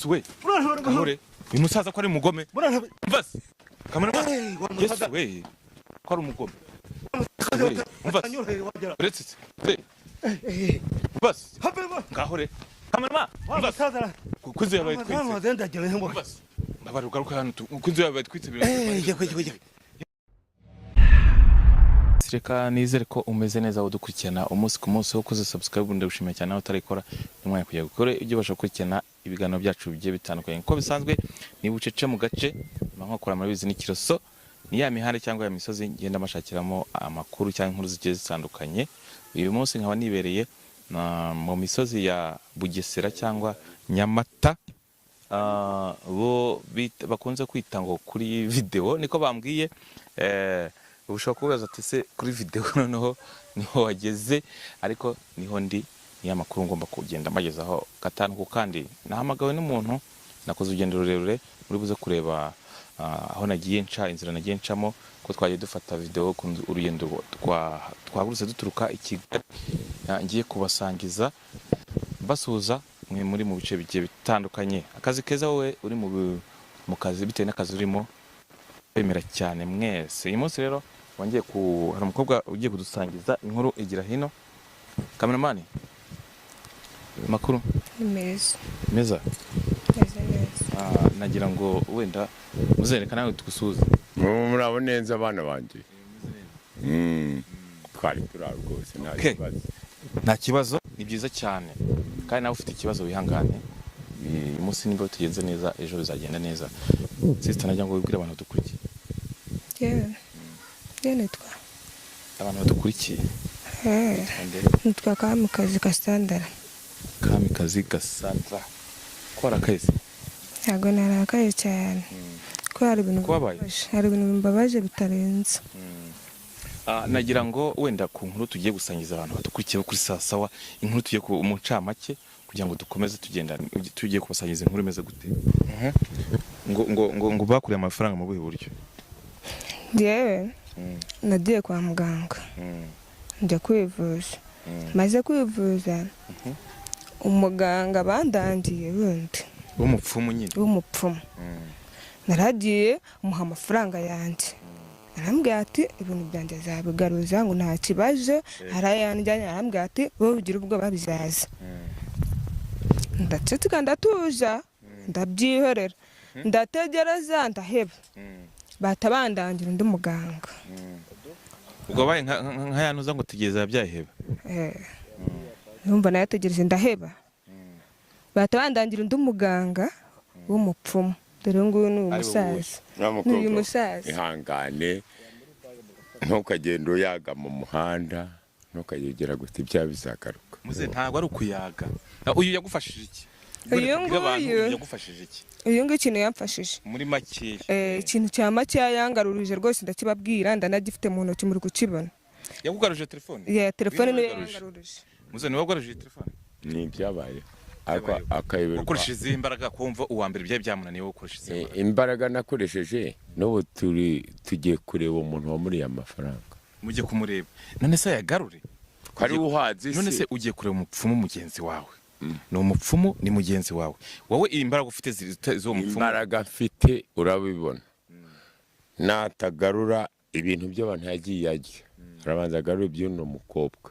Yesu we Kahore uyu musaza ko ari mugome mvase kamera Yesu we ko ari umugome mvase uretse mvase Kahore kamera mvase kuzi yabaye twitse mvase babaruka hano kuzi yabaye twitse Reka nizere ko umeze neza udukurikirana umunsi ku munsi ukoze subscribe ndagushimiye cyane aho utarikora umwanya kujya gukora ibyo basha gukurikirana ibiganiro byacu bigiye bitandukanye ko bisanzwe ni bucece mu gace bankokora muri bizi n'ikiroso ni ya mihanda cyangwa ya misozi ngenda mashakiramo amakuru cyangwa inkuru zigiye zitandukanye uyu munsi nkaba nibereye mu misozi ya Bugesera cyangwa Nyamata bo bakunze kwita ngo kuri video niko bambwiye ushobora kubaza ati se kuri video noneho niho wageze ariko niho ndi ni amakuru ngomba kugenda magezaho gatanu ku kandi nahamagawe n'umuntu nakoze urugendo rurerure muri buze kureba aho nagiye nca inzira nagiye ncamo ko twagiye dufata video ku urugendo twagurutse duturuka i Kigali ngiye kubasangiza basuhuza muri mu bice bigiye bitandukanye akazi keza wowe uri mu kazi bitewe n'akazi urimo bemera cyane mwese uyu munsi rero wangiye hari umukobwa ugiye kudusangiza inkuru igira hino cameraman makuru meza nagira ngo wenda muzerekana nawe tugusuze murabo neza abana banje twari turaro rwose nta kibazo ni byiza cyane kandi nawe ufite ikibazo wihangane uyu munsi nimba tugenze neza ejo bizagenda neza sister nagira ngo wibwire abantu dukurikiye nitwa abantu badukurikiye nitwa Kamikazi Cassandra kora kazi ntago narakaye cyane ko hari ibintu bimbabaje bitarenze nagira ngo wenda ku nkuru tugiye gusangiza abantu badukurikiye kuri sawa inkuru tugiye ku muncamake kugira ngo dukomeze tugenda tugiye kubasangiza inkuru imeze gute ngo bakuriye amafaranga mu buhe buryo yewe nagiye kwa muganga njya kwivuza maze kwivuza umuganga bandangiye wundi w'umupfumu nyine naragiye umuha amafaranga yanjye arambwira ati ibintu byanjye zabigaruza ngo nta kibazo arayanjyanye arambwira ati wowe ugira ubwoba bizaza ndaceceka ndatuza ndabyihorera ndategereza ndaheba batabandangira undi muganga ubwo baye nka yanuza ngo tugeze byaheba numva nayategereje ndaheba batabandangira undi muganga w'umupfumu dore nguyu ni umusaza ihangane ntukagenda uyaga mu muhanda ntukagera gusa ibyaha bizagaruka muze ntabwo ari ukuyaga uyu yagufashije iki uyu nguyu ikintu yamfashije muri make ikintu cya make yangarurije rwose ndakibabwira ndanagifite mu ntoki muri kukibona yakugaruje telefone telefone niyo yangarurije muze niwe wagaruje telefone ni ibyabaye akayoberwa ukoresheje imbaraga kumva uwa mbere byaje byamunaniye ukoresheje imbaraga nakoresheje n'ubu tugiye kureba umuntu wa muri amafaranga mujye kumureba none se yagarure kwari uhazi none se ugiye kureba umupfumu mugenzi wawe no umupfumu ni mugenzi wawe wowe imbaraga ufite zo mupfumu imbaraga mfite urabibona natagarura ibintu by'abantu yagiye ajya arabanza agarura iby'uno mukobwa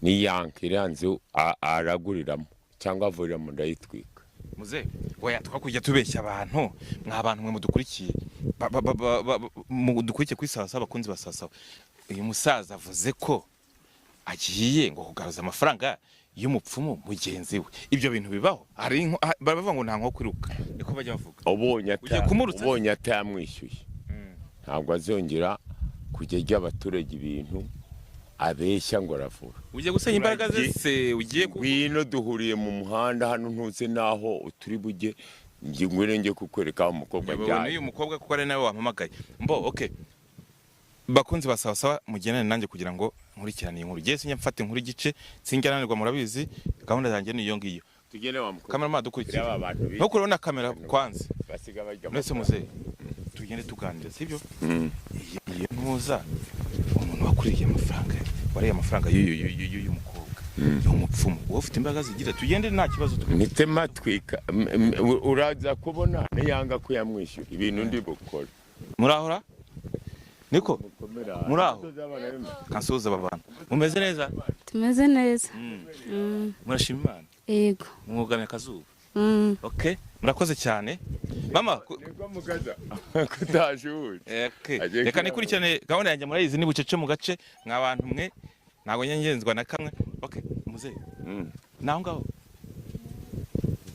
ni yankiranze araguriramo cyangwa avurira mu ndayitwika muze oya twakujya tubeshya abantu mwabantu mwe mudukurikiye mudukurikiye kuri sawa bakunzi basasa uyu musaza avuze ko agiye ngo kugaruza amafaranga y'umupfumu mugenzi we ibyo bintu bibaho ari bavuga ngo nta nko kwiruka niko bajya bavuga ubonye atamwishyuye ntabwo azongera kujya ajya abaturage ibintu abeshya ngo aravura ugiye gusenya imbaraga zese ugiye gwino duhuriye mu muhanda hano ntuze naho uturi bujye ngwire kukwereka umukobwa cyane uyu mukobwa kuko ari nawe wampamagaye okay bakunzi basawa mugenane nanjye kugira ngo nkurikirane inkuru giye sinya mfate inkuru igice sinjyananirwa murabizi gahunda zanjye niyo ngiyo tugene wa mukobwa kamera madukurikiye no kurona kamera kwanze basiga bajya mwese muze tugende tuganira sibyo iyo ntuza umuntu wakuriye amafaranga wariye amafaranga y'uyu mukobwa ni umupfumu wowe ufite imbaraga zigira tugende nta kibazo mitema twika uraza kubona niyanga kuyamwishyura ibintu ndi gukora murahora niko muraho kansuhuza aba bantu mumeze neza tumeze neza murashima Imana yego mwugamye akazuba okay murakoze cyane mama niko mugaza kutajuje reka nikurikirane gahunda yanjye murayizi ni bucece mu gace nk'abantu mwe ntago nyengenzwa na kamwe okay muze naho ngaho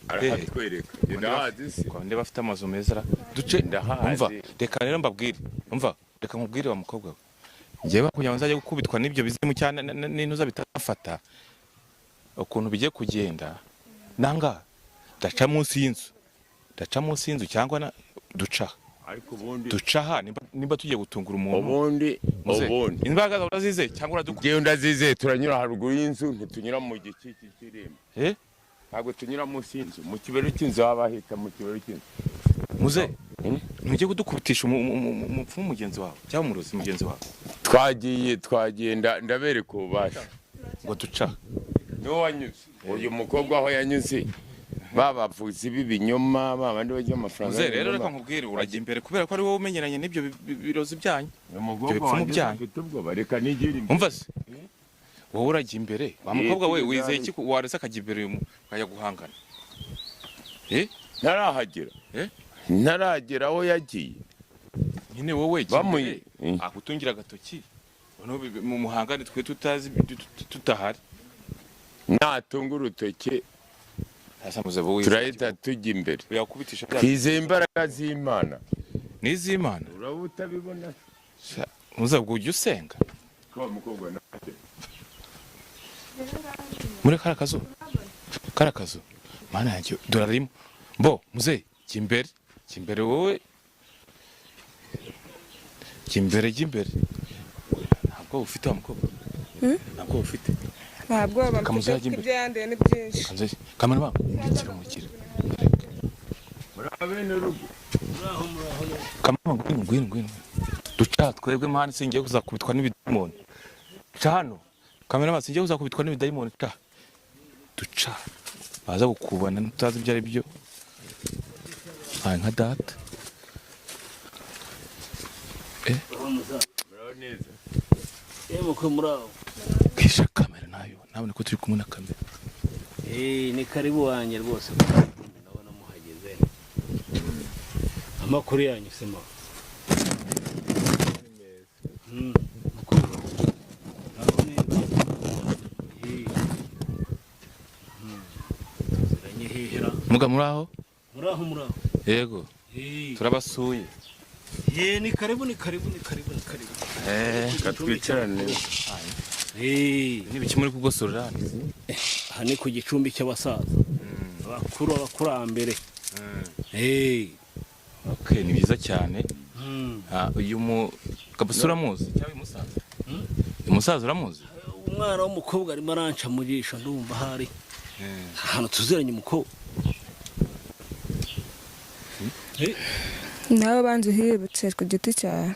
aratwereka ndahazi kwa nde bafite amazu meza duce umva reka rero mbabwire umva reka mubwire wa mukobwa we ngiye bakunya nzajya gukubitwa n'ibyo bizimu cyane n'intuza bitafata ukuntu bigiye kugenda nanga daca munsi y'inzu cyangwa duca ariko ubundi ducaha nimba tugiye gutungura umuntu ubundi imbaraga zawe urazize cyangwa uradukura ngewe ndazize turanyura haruguru y'inzu ntitunyura mu giki cy'irembo ntabwo tunyura munsi y'inzu mu kibero cy'inzu haba hita mu kibero cy'inzu muze ntujye kudukubitisha umupfumu mugenzi wawe cyangwa umurozi mugenzi wawe twagiye ndabereka ububasha ngo duca niwo wanyuze uyu mukobwa aho yanyuze babavuzi b'ibinyoma babandi bajya amafaranga muze rero reka nkubwire urajya imbere kubera ko ari wowe umenyeranye n'ibyo birozi byanyu ibyo bipfumu byanyu reka nigire imbere umva se wowe urajya imbere wa mukobwa we wizeye iki waretse akajya imbere ukajya guhangana ntaragera aho yagiye nyine wowe akutungira agatoki mu muhangane twe tutazi tutahari natunga urutoke turahita tujya imbere twizeye imbaraga z'Imana n'iz'Imana uraba utabibona muzabwo ujya usenga muri kara kazu mana yanjye dorarimo mbo muze kimbere wowe kimbere ntabwo ufite wa mukobwa ntabwo ufite ntabwo bamufite ibyo yanduye ni byinshi kamera babo murikira murabene rugo kamera ngwino duca twebwe mani singiye kuzakubitwa n'ibidayimoni duca hano kamera babo singiye kuzakubitwa n'ibidayimoni duca baza gukubana ntutazi ibyo ari byo nka data kisha kamera nayo nabone ko turi kumwe na kamera ni karibu wanjye rwose ndabona muhageze amakuru yanyu sema muga muraho yego turabasuye ni karibu katwicarane n'ibiki muri kugosorera aha ni ku gicumbi cy'abasaza abakurambere okay ni byiza cyane uyu kabusura muzi cyangwa umusaza uramuzi umwana w'umukobwa arimo aranca mu jisho ndumva hari ahantu tuziranye umukobwa nawe banze uhibutse ku giti cyawe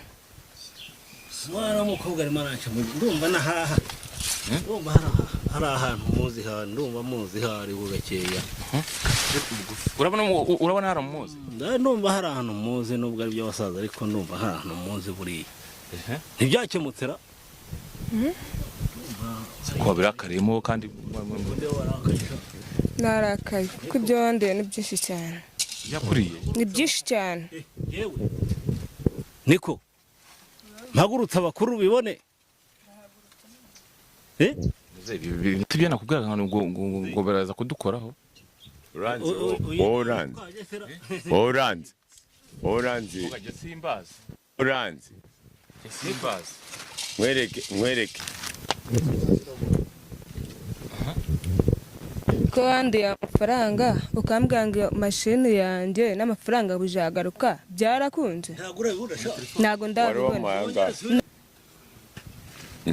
umwana w'umukobwa arimo aranca mu jisho ndumva nahaha ndumva hari ahantu muzi hari ndumva muzi hari gakeya urabona hari umuzi ndumva hari ahantu muzi nubwo ari by'abasaza ariko ndumva hari ahantu muzi buriya ntibyakemutse ko birakarimo kandi narakaye kuko ibyo wanduye ni byinshi cyane yakuriye ni byinshi cyane niko mpagurutse abakuru bibone tibyo nakubwiraga ngo baraza kudukoraho oranze nkwereke ko wanduye amafaranga ukambwira ngo mashini yanjye n'amafaranga bujagaruka byarakunze ntabwo ndabibona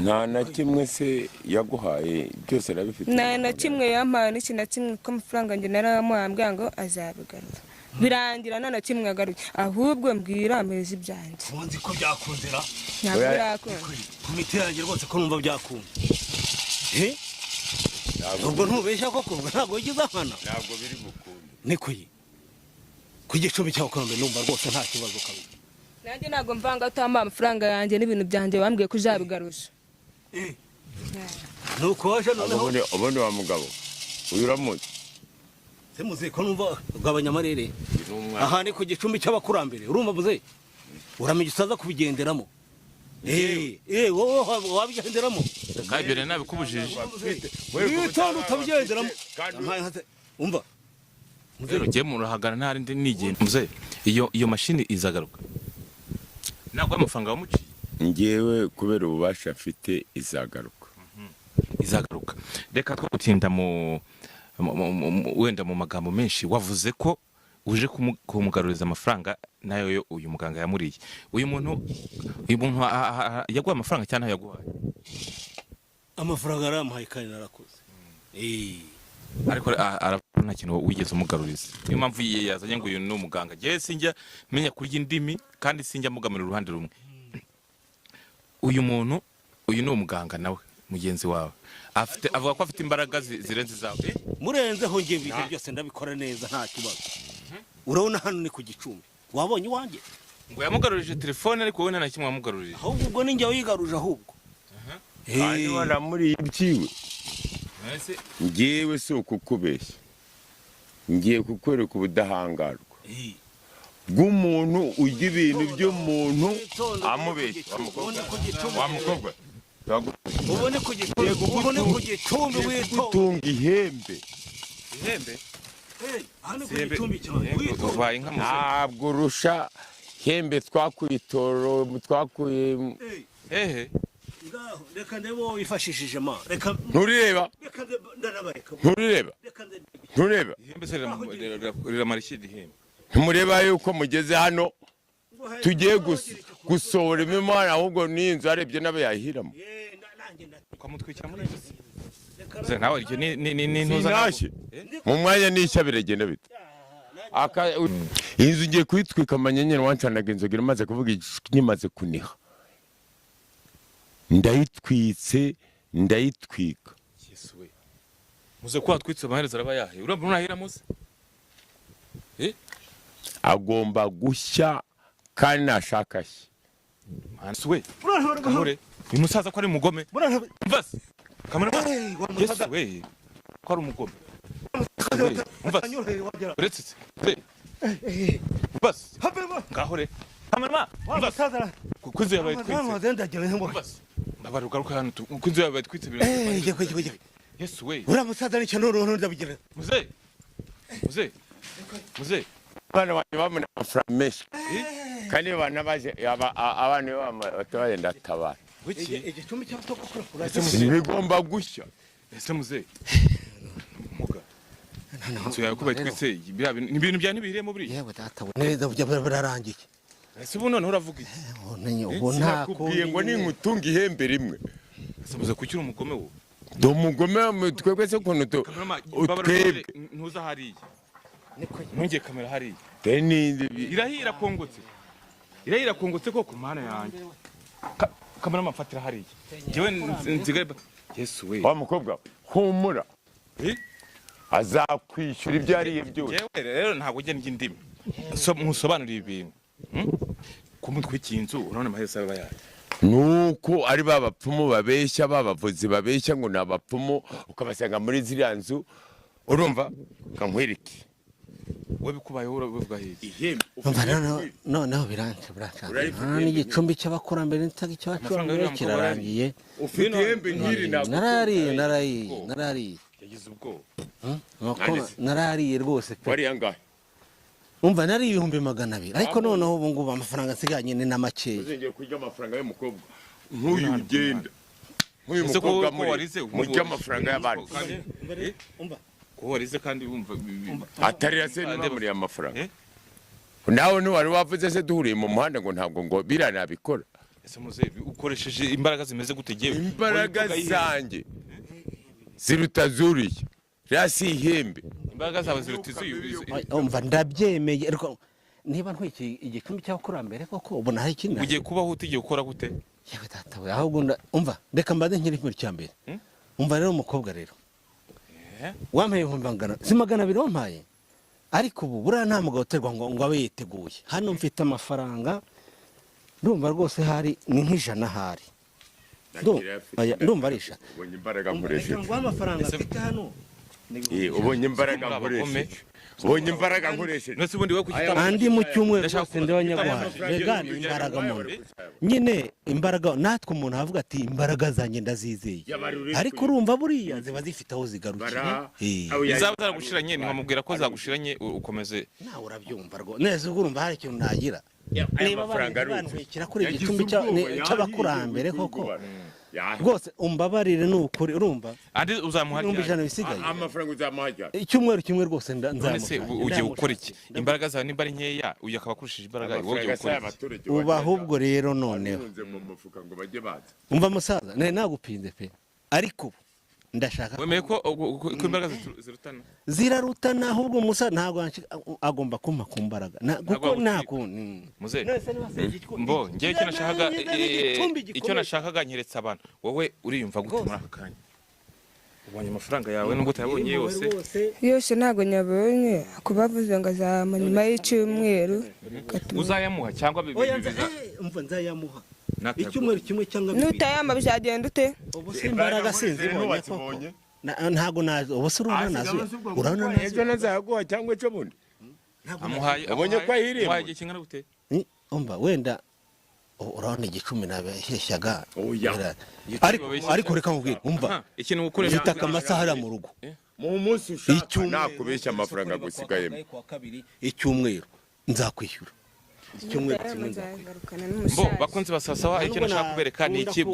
nta na kimwe se yaguhaye byose arabifite nta na kimwe yampaye n'iki na kimwe ko amafaranga njye naramuhaye ambwira ngo azabigaruka birangira nta na kimwe agaruka ahubwo mbwira amezi ibyanjye ubundi ko byakundira ntabwo birakunze ku miti yanjye rwose ko numva byakunze ubwo ntubeshya koko ntabwo wigize nkana ntabwo biri bukunde nikuye ku gicumbi cy'abakurambere numva rwose nta kibazo kabiri nanjye ntabwo mvanga utamba amafaranga yanjye n'ibintu byanjye wambwiye ko uzabigarusha nuko waje noneho ubundi wa mugabo uyu uramutse semuze ko numva bw'abanyamarere aha ni ku gicumbi cy'abakurambere urumva muze uramenya usaza kubigenderamo wowe wabigenderamo kandi ibyo nabikubujije witonde utabigenderamo umva rero ngiye mu ruhagara nta rindi nigenda muze iyo mashini izagaruka ntabwo amafaranga wamuciye ngewe kubera ububasha afite izagaruka reka two gutinda wenda mu magambo menshi wavuze ko uje kumugaruriza amafaranga nayo uyu muganga yamuriye uyu muntu yaguha amafaranga cyangwa yaguhaye amafaranga aramuhaye kandi narakoze ariko nta kintu wigeze umugaruriza niyo mpamvu yazanye ngo uyu ni umuganga ngewe sinjya menya kurya indimi kandi sinjya mugamira uruhande rumwe uyu muntu uyu ni umuganga nawe mugenzi wawe avuga ko afite imbaraga zirenze izawe murenzeho ngiye ibintu byose ndabikora neza nta kibazo urabona hano ni ku gicumbi wabonye iwanjye ngo yamugarurije telefone ariko wowe nta na kimwe wamugarurije ahubwo ubwo ni njye wigaruje ahubwo kandi waramuriye ibyiwe ngewe si ukukubeshya ngiye kukwereka ubudahangarwa bw'umuntu urya ibintu by'umuntu amubeshya wa mukobwa ubone ku gicumbi gutunga ihembe hano ku gicumbi cyane ntabwo urusha ihembe twakuye itoro twakuye hehe reka ndebe wowe wifashishije ma reka nturireba ntureba ihembe se riramara iki ihembe ntimureba yuko mugeze hano tugiye gusohora imimana ahubwo n'inzu arebye n'abo yahiramo ukamutwikira muri izi nawe iryo ni ntuzanashye mu mwanya n'ishya biragenda bita inzu ngiye kuyitwika amanyenyeri wancanaga inzogera imaze kuvuga nyimaze kuniha ndayitwitse ndayitwika muze ko watwitse amaherezo araba yahe urabona unahiramo se agomba gushya kandi nashaka ashya mansi we kamure uyu musaza ko ari umugome mvase kamure yesu we ko ari umugome mvase uretse se mvase ngaho re kamure mvase kuko inzu yabaye twitse mvase ndabarugaruka hano kuko inzu yabaye twitse yesu we uriya musaza nicyo noneho ndabigira muze abana banjye babona amafaranga menshi kandi abana baje abana batabaye ndatabara igicumbi cy'abatokokura bigomba gushya ese muze muga inzu yawe kubaye twitse ni ibintu bya ntibihiremo buriya yewe data neza birarangiye ese ubu noneho uravuga iki ubu nta kubwiye ngo ningutunga ihembe rimwe ese muze kuki uri umugome wowe ndi umugome twebwe se ukuntu twebwe ntuza hariya ntungeye kamera hariya irahira kongotse koko mana yanjye kamera mafatira hariya njyewe nzigaye yesu we wa mukobwa humura azakwishyura ibyo ariye byose yewe rero ntabwo ujya ndya indimi musobanurire ibintu kumutwikiye inzu urabona amaherezo aba yaje nuko ari babapfumu babeshya babavuzi babeshya ngo ni abapfumu ukabasanga muri ziriya nzu urumva kankwereke we bikubayeho urabivuga ihembe noneho biranze n'igicumbi cy'abakurambere n'itagi cy'abacuranzi kirarangiye ufite ihembe nk'iri narariye yagize ubwoba narariye rwose pe wari angahe umva nari 200,000 ariko noneho ubu ngubu amafaranga nsiganye ni na makeya uzengiye kurya amafaranga y'umukobwa nk'uyu ugenda nk'uyu mukobwa muri amafaranga y'abandi umva ko warize kandi wumva atari se muri amafaranga nawe wari wavuze se duhuriye mu muhanda ngo ntabwo ngo biranabikora ese muze ukoresheje imbaraga zimeze gutegewe imbaraga zanjye ziruta zuriye rasi ihembe imbaraga zawe ziruta izuyu umva ndabyemeye ariko niba ntwiki igicumbi cy'abakurambere koko ubona hari ikindi ugiye kubaho utigiye gukora gute yewe data we ahubwo umva reka mbaze nkiri muri cyambere umva rero umukobwa rero wampaye ibihumbi magana si 200 wampaye ariko ubu buriya nta mugabo uterwa ngo abe yiteguye hano mfite amafaranga ndumva rwose hari ni nk'ijana hari ndumva ari ijana ubonye imbaraga nkoresheje ngo amafaranga mfite hano ubonye imbaraga nkoresheje ubonye imbaraga nkoresheje nose ubundi we kukita andi mu cyumweru rwose ndabanyagwaje mbega ni imbaraga muntu nyine imbaraga natwe umuntu avuga ati imbaraga zanjye ndazizeye ariko urumva buriya ziba zifite aho zigarukira izaba zaragushiranye nkamubwira ko zagushiranye ukomeze nawe urabyumva rwo neza urumva hari ikintu nagira niba banwekera kuri igicumbi cy'abakurambere koko rwose umbabarire n'ukuri urumva andi uzamuha ijana bisigaye amafaranga uzamuha icyumweru kimwe rwose none se ugiye gukora iki imbaraga zawe nimba ari nkeya uyu akaba akurishije imbaraga wowe ugiye gukora iki uba ahubwo rero noneho umva musaza nagupinze pe ariko ubu ndashaka wemeye ko imbaraga zirutana zirarutana ahubwo musa ntabwo agomba kumpa ku mbaraga kuko muze mbo ngiye icyo nashakaga nkeretse abantu wowe uriyumva gute muri aka kanya ubonye amafaranga yawe nubwo utayabonye yose ntabwo nyabonye kubavuze ngo azama nyuma y'icyumweru uzayamuha cyangwa bibiza umva nzayamuha icyumweru kimwe cyangwa nutayamba bizagenda ute ubu imbaraga sinzi ntabwo nazo ubu se urabona nazo urabona nazo ejo nazaguha cyangwa ejo bundi amuhaye abonye ko ahiriye amuhaye igihe kingana gute umva wenda urabona igicumi nabeshyaga ariko reka nkubwire umva ikintu ukorera mfite akamasaha ari mu rugo mu munsi ushaka nakubeshya amafaranga gusigayemo icyumweru nzakwishyura icyumweru kimwe nzagarukana mbo bakunzi basasawa icyo nashaka kubereka ni iki